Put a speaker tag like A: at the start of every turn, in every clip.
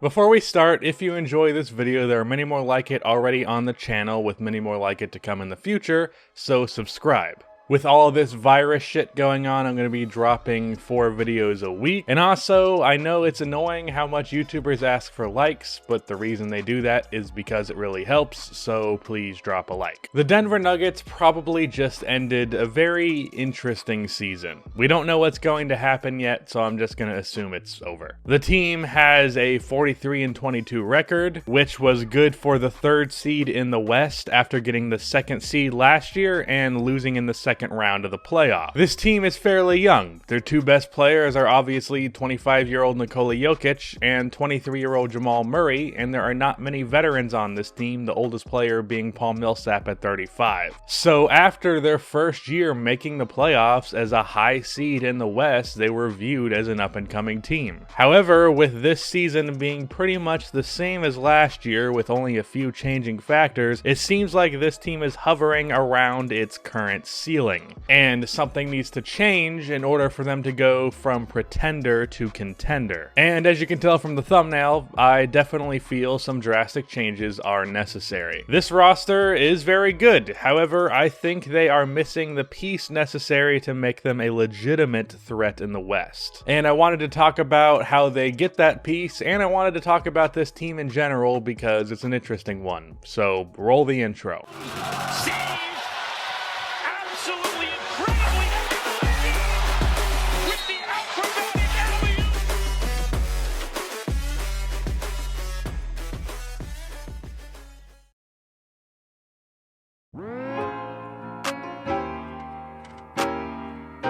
A: Before we start, if you enjoy this video, there are many more like it already on the channel with many more like it to come in the future, so subscribe. With all of this virus shit going on, I'm going to be dropping 4 videos a week. And also, I know it's annoying how much YouTubers ask for likes, but the reason they do that is because it really helps, so please drop a like. The Denver Nuggets probably just ended a very interesting season. We don't know what's going to happen yet, so I'm just going to assume it's over. The team has a 43-22 record, which was good for the 3rd seed in the West after getting the 2nd seed last year and losing in the second round of the playoff. This team is fairly young. Their 2 best players are obviously 25-year-old Nikola Jokic and 23-year-old Jamal Murray, and there are not many veterans on this team, the oldest player being Paul Millsap at 35. So after their first year making the playoffs as a high seed in the West, they were viewed as an up-and-coming team. However, with this season being pretty much the same as last year with only a few changing factors, it seems like this team is hovering around its current ceiling. And something needs to change in order for them to go from pretender to contender. And as you can tell from the thumbnail, I definitely feel some drastic changes are necessary. This roster is very good. However, I think they are missing the piece necessary to make them a legitimate threat in the West. And I wanted to talk about how they get that piece, and I wanted to talk about this team in general because it's an interesting one. So roll the intro.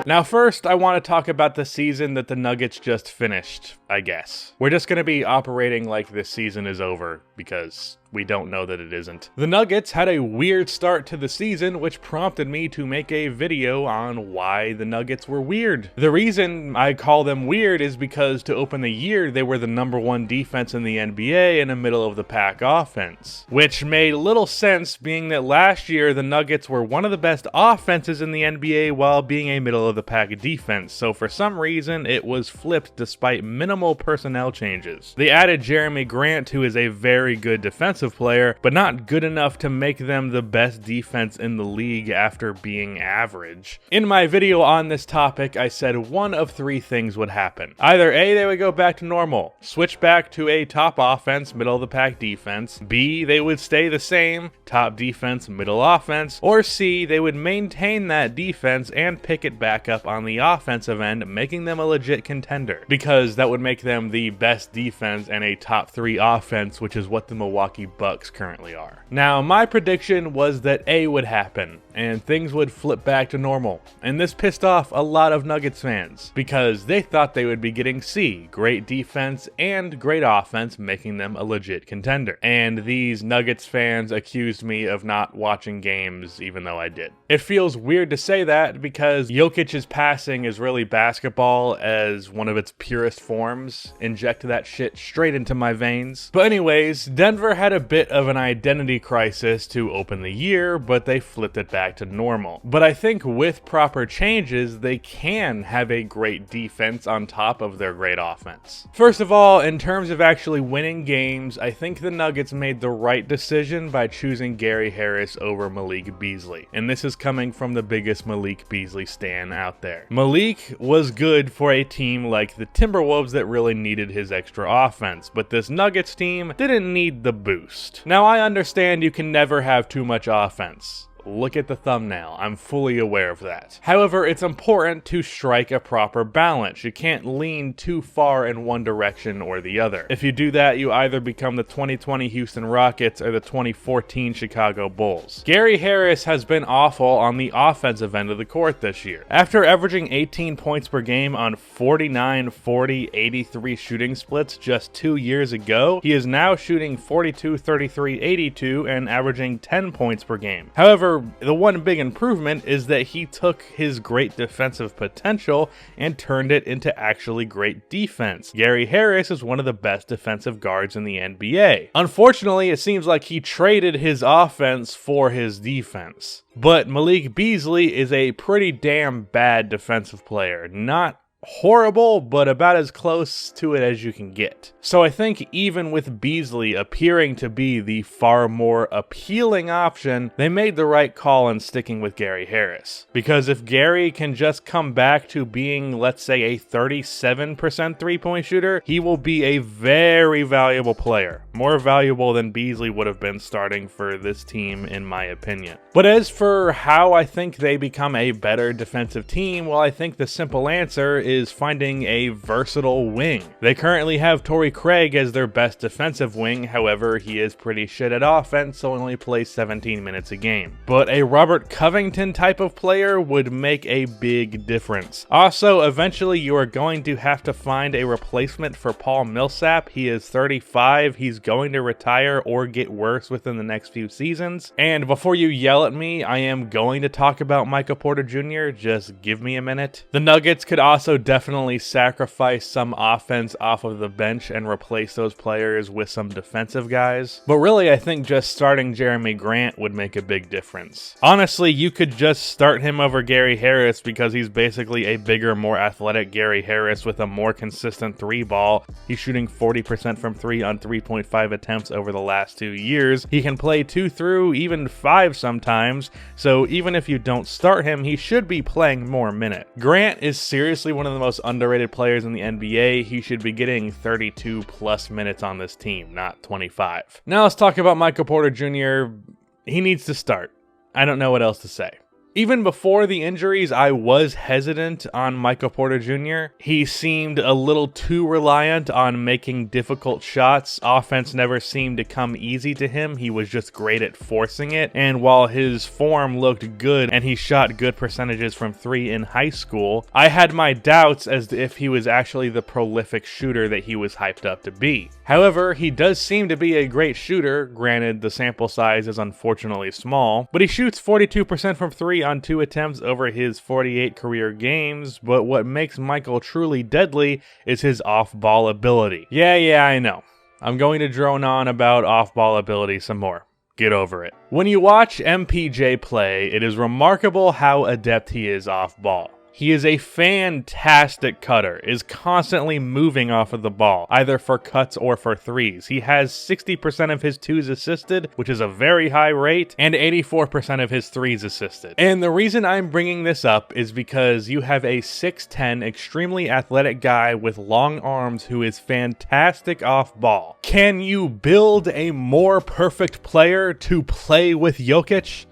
A: Now first, I want to talk about the season that the Nuggets just finished, I guess. We're just going to be operating like this season is over, because we don't know that it isn't. The Nuggets had a weird start to the season, which prompted me to make a video on why the Nuggets were weird. The reason I call them weird is because to open the year, they were the #1 defense in the NBA and a middle-of-the-pack offense. Which made little sense, being that last year, the Nuggets were one of the best offenses in the NBA while being a middle-of-the-pack defense, so for some reason, it was flipped despite minimal personnel changes. They added Jeremy Grant, who is a very good defensive player, but not good enough to make them the best defense in the league after being average. In my video on this topic, I said one of 3 things would happen. Either A, they would go back to normal, switch back to a top offense, middle of the pack defense, B, they would stay the same, top defense, middle offense, or C, they would maintain that defense and pick it back up on the offensive end, making them a legit contender, because that would make them the best defense and a top 3 offense, which is what the Milwaukee Bucks currently are. Now, my prediction was that A would happen, and things would flip back to normal, and this pissed off a lot of Nuggets fans, because they thought they would be getting C, great defense and great offense, making them a legit contender. And these Nuggets fans accused me of not watching games, even though I did. It feels weird to say that, because Jokic's passing is really basketball as one of its purest forms. Inject that shit straight into my veins. But anyways, Denver had a bit of an identity crisis to open the year, but they flipped it back to normal. But I think with proper changes, they can have a great defense on top of their great offense. First of all, in terms of actually winning games, I think the Nuggets made the right decision by choosing Gary Harris over Malik Beasley. And this is coming from the biggest Malik Beasley stan out there. Malik was good for a team like the Timberwolves that really needed his extra offense, but this Nuggets team didn't need the boost. Now, I understand you can never have too much offense. Look at the thumbnail, I'm fully aware of that. However, it's important to strike a proper balance. You can't lean too far in one direction or the other. If you do that, you either become the 2020 Houston Rockets or the 2014 Chicago Bulls. Gary Harris has been awful on the offensive end of the court this year. After averaging 18 points per game on 49, 40, 83 shooting splits just 2 years ago, he is now shooting 42, 33, 82 and averaging 10 points per game. However, the one big improvement is that he took his great defensive potential and turned it into actually great defense. Gary Harris is one of the best defensive guards in the NBA. Unfortunately, it seems like he traded his offense for his defense. But Malik Beasley is a pretty damn bad defensive player. Not horrible, but about as close to it as you can get. So I think even with Beasley appearing to be the far more appealing option, they made the right call in sticking with Gary Harris. Because if Gary can just come back to being, let's say, a 37% three-point shooter, he will be a very valuable player. More valuable than Beasley would have been starting for this team, in my opinion. But as for how I think they become a better defensive team, well, I think the simple answer is finding a versatile wing. They currently have Torrey Craig as their best defensive wing, however, he is pretty shit at offense, so only plays 17 minutes a game. But a Robert Covington type of player would make a big difference. Also, eventually you are going to have to find a replacement for Paul Millsap. He is 35, he's going to retire or get worse within the next few seasons. And before you yell at me, I am going to talk about Michael Porter Jr., just give me a minute. The Nuggets could also definitely sacrifice some offense off of the bench and replace those players with some defensive guys. But really, I think just starting Jeremy Grant would make a big difference. Honestly, you could just start him over Gary Harris because he's basically a bigger, more athletic Gary Harris with a more consistent three ball. He's shooting 40% from three on 3.5 attempts over the last 2 years. He can play 2 through, even 5 sometimes, so even if you don't start him, he should be playing more minutes. Grant is seriously one of the most underrated players in the NBA. He should be getting 32 plus minutes on this team, not 25. Now let's talk about Michael Porter Jr. He needs to start. I don't know what else to say. Even before the injuries, I was hesitant on Michael Porter Jr. He seemed a little too reliant on making difficult shots. Offense never seemed to come easy to him. He was just great at forcing it. And while his form looked good and he shot good percentages from 3 in high school, I had my doubts as to if he was actually the prolific shooter that he was hyped up to be. However, he does seem to be a great shooter. Granted, the sample size is unfortunately small, but he shoots 42% from 3 on 2 attempts over his 48 career games, but what makes Michael truly deadly is his off-ball ability. Yeah, I know. I'm going to drone on about off-ball ability some more. Get over it. When you watch MPJ play, it is remarkable how adept he is off-ball. He is a fantastic cutter, is constantly moving off of the ball, either for cuts or for threes. He has 60% of his 2s assisted, which is a very high rate, and 84% of his 3s assisted. And the reason I'm bringing this up is because you have a 6'10", extremely athletic guy with long arms who is fantastic off ball. Can you build a more perfect player to play with Jokic?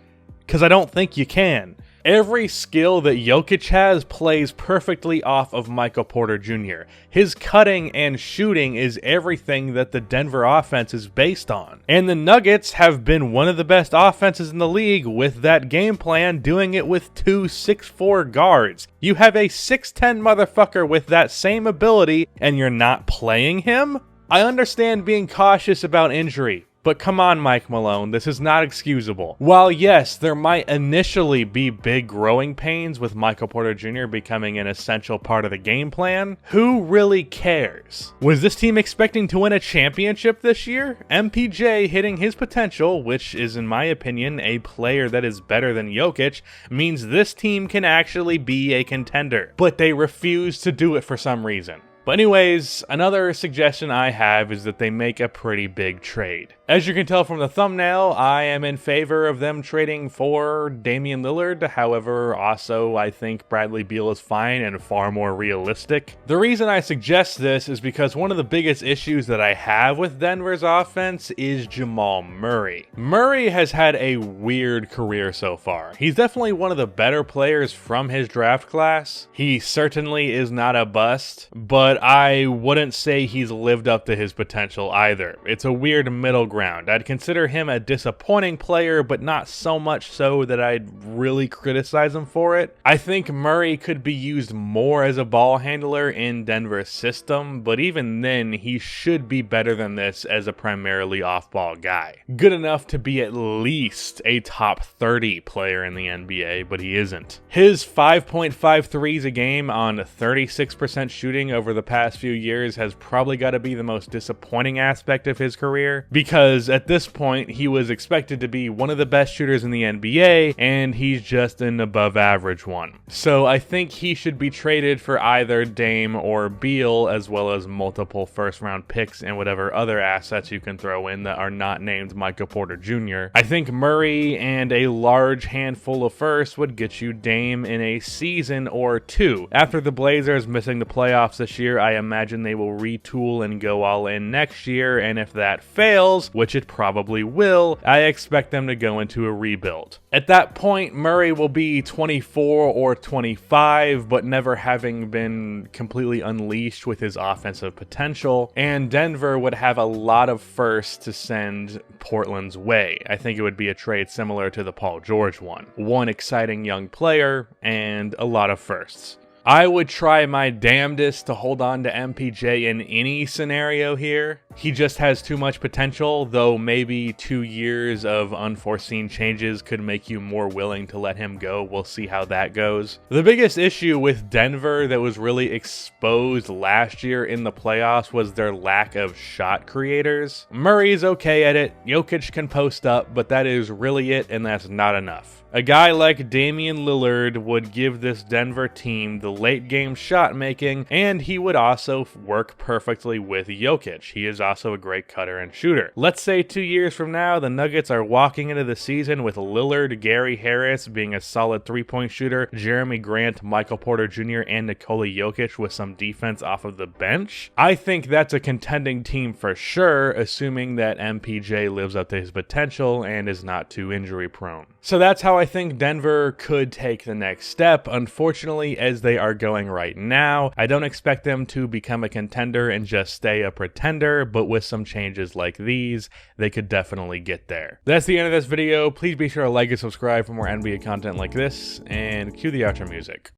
A: Because I don't think you can. Every skill that Jokic has plays perfectly off of Michael Porter Jr. His cutting and shooting is everything that the Denver offense is based on. And the Nuggets have been one of the best offenses in the league with that game plan, doing it with 2 6'4" guards. You have a 6'10" motherfucker with that same ability and you're not playing him? I understand being cautious about injury. But come on, Mike Malone, this is not excusable. While yes, there might initially be big growing pains with Michael Porter Jr. becoming an essential part of the game plan, who really cares? Was this team expecting to win a championship this year? MPJ hitting his potential, which is in my opinion a player that is better than Jokic, means this team can actually be a contender. But they refuse to do it for some reason. But anyways, another suggestion I have is that they make a pretty big trade. As you can tell from the thumbnail, I am in favor of them trading for Damian Lillard. However, also I think Bradley Beal is fine and far more realistic. The reason I suggest this is because one of the biggest issues that I have with Denver's offense is Jamal Murray. Murray has had a weird career so far. He's definitely one of the better players from his draft class. He certainly is not a bust, but I wouldn't say he's lived up to his potential either. It's a weird middle ground. I'd consider him a disappointing player, but not so much so that I'd really criticize him for it. I think Murray could be used more as a ball handler in Denver's system, but even then, he should be better than this as a primarily off-ball guy. Good enough to be at least a top 30 player in the NBA, but he isn't. His 5.5 threes a game on 36% shooting over the past few years has probably got to be the most disappointing aspect of his career, because at this point he was expected to be one of the best shooters in the NBA, and he's just an above average one. So I think he should be traded for either Dame or Beal, as well as multiple first round picks and whatever other assets you can throw in that are not named Michael Porter Jr. I think Murray and a large handful of firsts would get you Dame in a season or two. After the Blazers missing the playoffs this year, I imagine they will retool and go all in next year, and if that fails, which it probably will, I expect them to go into a rebuild. At that point, Murray will be 24 or 25, but never having been completely unleashed with his offensive potential, and Denver would have a lot of firsts to send Portland's way. I think it would be a trade similar to the Paul George one. One exciting young player and a lot of firsts. I would try my damnedest to hold on to MPJ in any scenario here. He just has too much potential, though maybe 2 years of unforeseen changes could make you more willing to let him go. We'll see how that goes. The biggest issue with Denver that was really exposed last year in the playoffs was their lack of shot creators. Murray's okay at it, Jokic can post up, but that is really it, and that's not enough. A guy like Damian Lillard would give this Denver team the late game shot making, and he would also work perfectly with Jokic. He is also a great cutter and shooter. Let's say 2 years from now, the Nuggets are walking into the season with Lillard, Gary Harris being a solid three-point shooter, Jeremy Grant, Michael Porter Jr., and Nikola Jokic with some defense off of the bench. I think that's a contending team for sure, assuming that MPJ lives up to his potential and is not too injury prone. So that's how I think Denver could take the next step. Unfortunately, as they are going right now, I don't expect them to become a contender and just stay a pretender, but with some changes like these, they could definitely get there. That's the end of this video. Please be sure to like and subscribe for more NBA content like this, and cue the outro music.